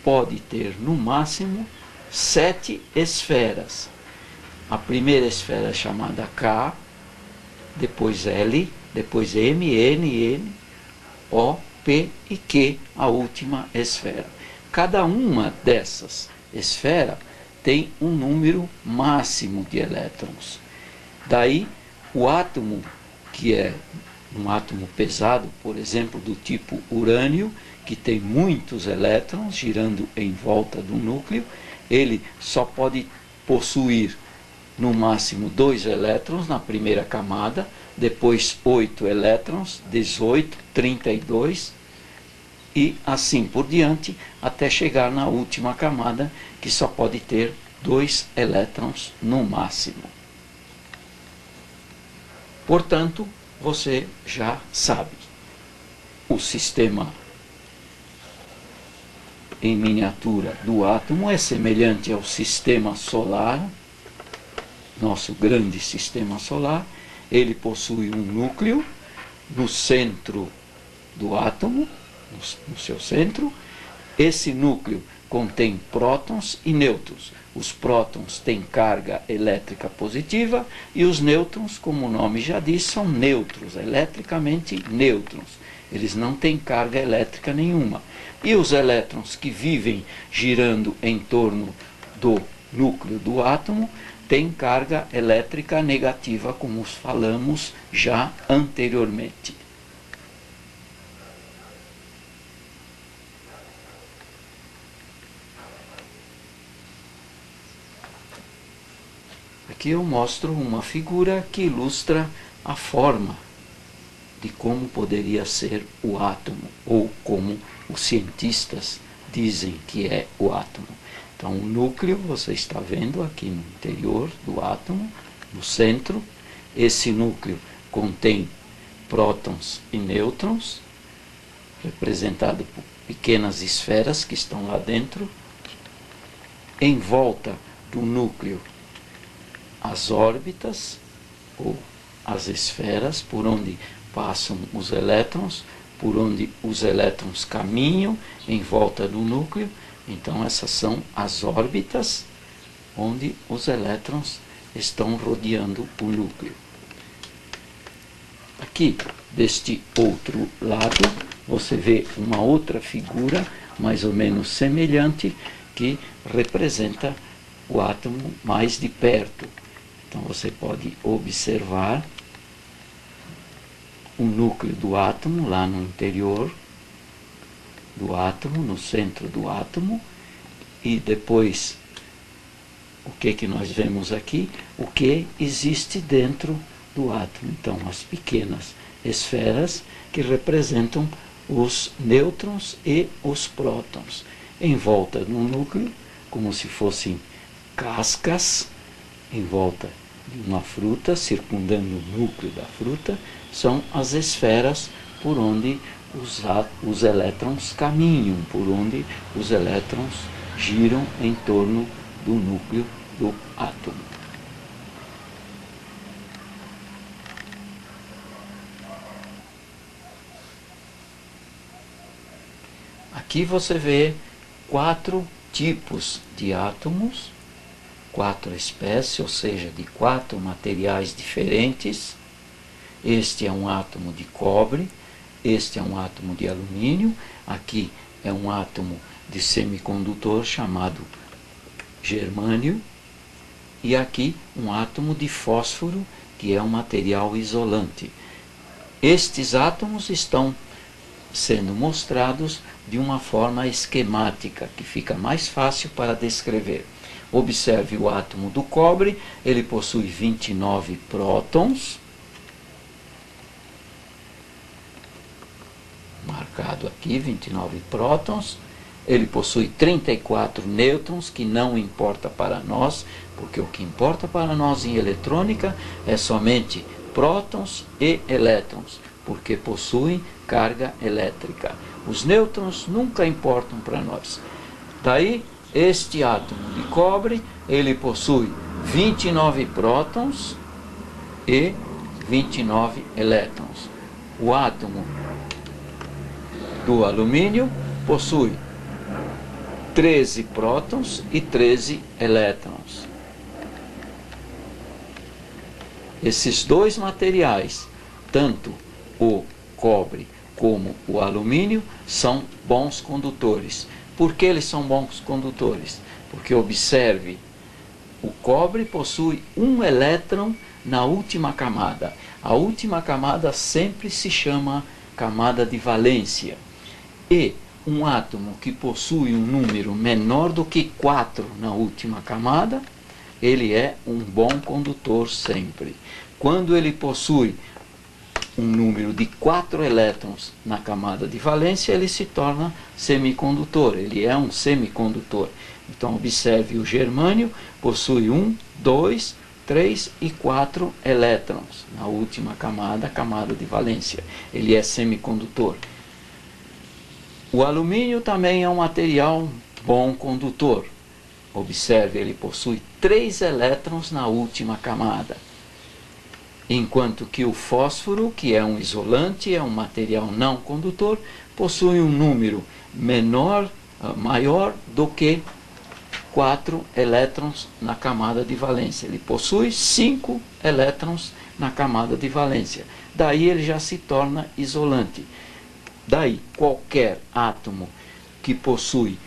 pode ter no máximo 7 esferas. A primeira esfera é chamada K, depois L, depois M, N, N, O, P e Q, a última esfera. Cada uma dessas esferas tem um número máximo de elétrons. Daí, o átomo, que é um átomo pesado, por exemplo, do tipo urânio, que tem muitos elétrons girando em volta do núcleo, ele só pode possuir no máximo 2 elétrons na primeira camada, depois 8 elétrons, 18, 32 e assim por diante, até chegar na última camada, que só pode ter 2 elétrons no máximo. Portanto, você já sabe, o sistema em miniatura do átomo é semelhante ao sistema solar, nosso grande sistema solar. Ele possui um núcleo no centro do átomo, no seu centro. Esse núcleo contém prótons e nêutrons. Os prótons têm carga elétrica positiva e os nêutrons, como o nome já diz, são neutros, eletricamente nêutrons. Eles não têm carga elétrica nenhuma. E os elétrons que vivem girando em torno do núcleo do átomo têm carga elétrica negativa, como falamos já anteriormente. Aqui eu mostro uma figura que ilustra a forma de como poderia ser o átomo, ou como os cientistas dizem que é o átomo. Então, o núcleo, você está vendo aqui no interior do átomo, no centro. Esse núcleo contém prótons e nêutrons, representado por pequenas esferas que estão lá dentro. Em volta do núcleo, as órbitas, ou as esferas, por onde passam os elétrons, por onde os elétrons caminham em volta do núcleo. Então, essas são as órbitas onde os elétrons estão rodeando o núcleo. Aqui, deste outro lado, você vê uma outra figura, mais ou menos semelhante, que representa o átomo mais de perto. Então, você pode observar o núcleo do átomo lá no interior do átomo, no centro do átomo, e depois o que nós vemos aqui? O que existe dentro do átomo. Então, as pequenas esferas que representam os nêutrons e os prótons. Em volta do núcleo, como se fossem cascas, em volta de uma fruta, circundando o núcleo da fruta, são as esferas por onde os elétrons caminham, por onde os elétrons giram em torno do núcleo do átomo. Aqui você vê 4 tipos de átomos, 4 espécies, ou seja, de 4 materiais diferentes. Este é um átomo de cobre, este é um átomo de alumínio, aqui é um átomo de semicondutor chamado germânio, e aqui um átomo de fósforo, que é um material isolante. Estes átomos estão sendo mostrados de uma forma esquemática, que fica mais fácil para descrever. Observe o átomo do cobre, ele possui 29 prótons, marcado aqui, 29 prótons. Ele possui 34 nêutrons, que não importa para nós, porque o que importa para nós em eletrônica é somente prótons e elétrons, porque possuem carga elétrica. Os nêutrons nunca importam para nós. Daí, este átomo de cobre, ele possui 29 prótons e 29 elétrons. O átomo do alumínio possui 13 prótons e 13 elétrons. Esses dois materiais, tanto o cobre como o alumínio, são bons condutores. Por que eles são bons condutores? Porque, observe, o cobre possui um elétron na última camada. A última camada sempre se chama camada de valência. E um átomo que possui um número menor do que 4 na última camada, ele é um bom condutor sempre. Quando ele possui um número de 4 elétrons na camada de valência, ele se torna semicondutor, ele é um semicondutor. Então, observe, o germânio possui 1, 2, 3 e 4 elétrons na última camada, a camada de valência. Ele é semicondutor. O alumínio também é um material bom condutor. Observe, ele possui 3 elétrons na última camada. Enquanto que o fósforo, que é um isolante, é um material não condutor, possui um número maior do que 4 elétrons na camada de valência. Ele possui 5 elétrons na camada de valência. Daí ele já se torna isolante. Daí, qualquer átomo que possui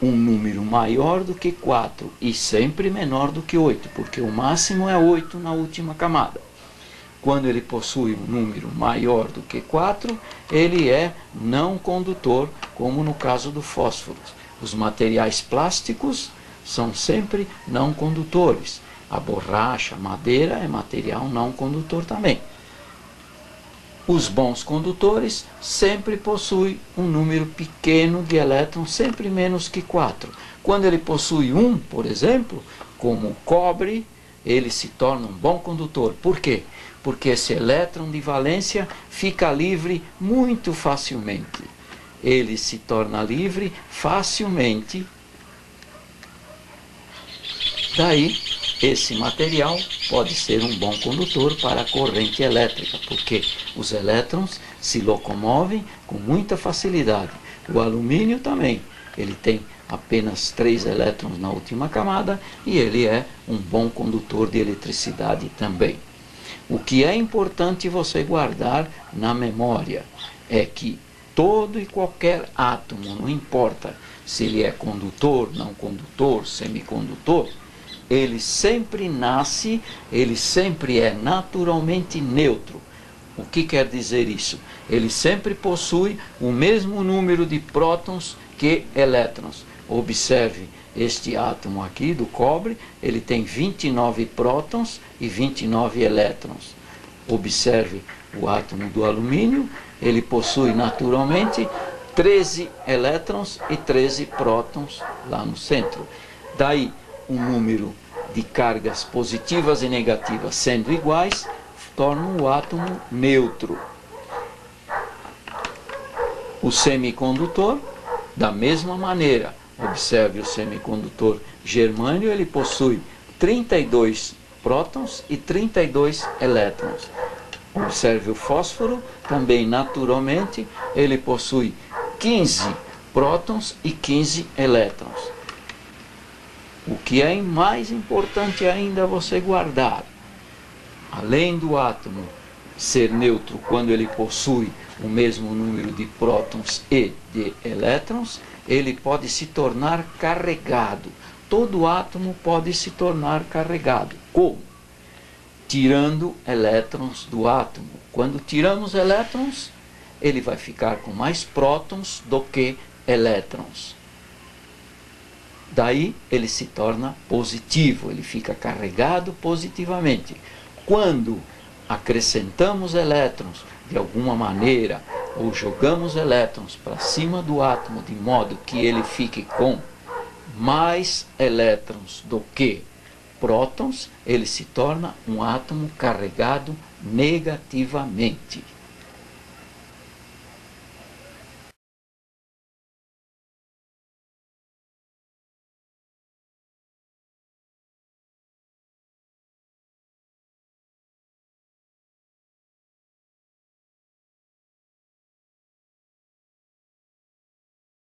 um número maior do que 4 e sempre menor do que 8, porque o máximo é 8 na última camada. Quando ele possui um número maior do que 4, ele é não condutor, como no caso do fósforo. Os materiais plásticos são sempre não condutores. A borracha, a madeira é material não condutor também. Os bons condutores sempre possuem um número pequeno de elétrons, sempre menos que 4. Quando ele possui 1, por exemplo, como o cobre, ele se torna um bom condutor. Por quê? Porque esse elétron de valência fica livre muito facilmente. Ele se torna livre facilmente. Daí, esse material pode ser um bom condutor para a corrente elétrica, porque os elétrons se locomovem com muita facilidade. O alumínio também, ele tem apenas 3 elétrons na última camada e ele é um bom condutor de eletricidade também. O que é importante você guardar na memória é que todo e qualquer átomo, não importa se ele é condutor, não condutor, semicondutor, ele sempre nasce, ele sempre é naturalmente neutro. O que quer dizer isso? Ele sempre possui o mesmo número de prótons que elétrons. Observe este átomo aqui do cobre, ele tem 29 prótons e 29 elétrons. Observe o átomo do alumínio, ele possui naturalmente 13 elétrons e 13 prótons lá no centro. Daí, o número de cargas positivas e negativas sendo iguais, torna o átomo neutro. O semicondutor, da mesma maneira, observe o semicondutor germânio, ele possui 32 prótons e 32 elétrons. Observe o fósforo, também naturalmente, ele possui 15 prótons e 15 elétrons. O que é mais importante ainda você guardar, além do átomo ser neutro quando ele possui o mesmo número de prótons e de elétrons, ele pode se tornar carregado. Todo átomo pode se tornar carregado. Como? Tirando elétrons do átomo. Quando tiramos elétrons, ele vai ficar com mais prótons do que elétrons. Daí ele se torna positivo, ele fica carregado positivamente. Quando acrescentamos elétrons de alguma maneira, ou jogamos elétrons para cima do átomo de modo que ele fique com mais elétrons do que prótons, ele se torna um átomo carregado negativamente.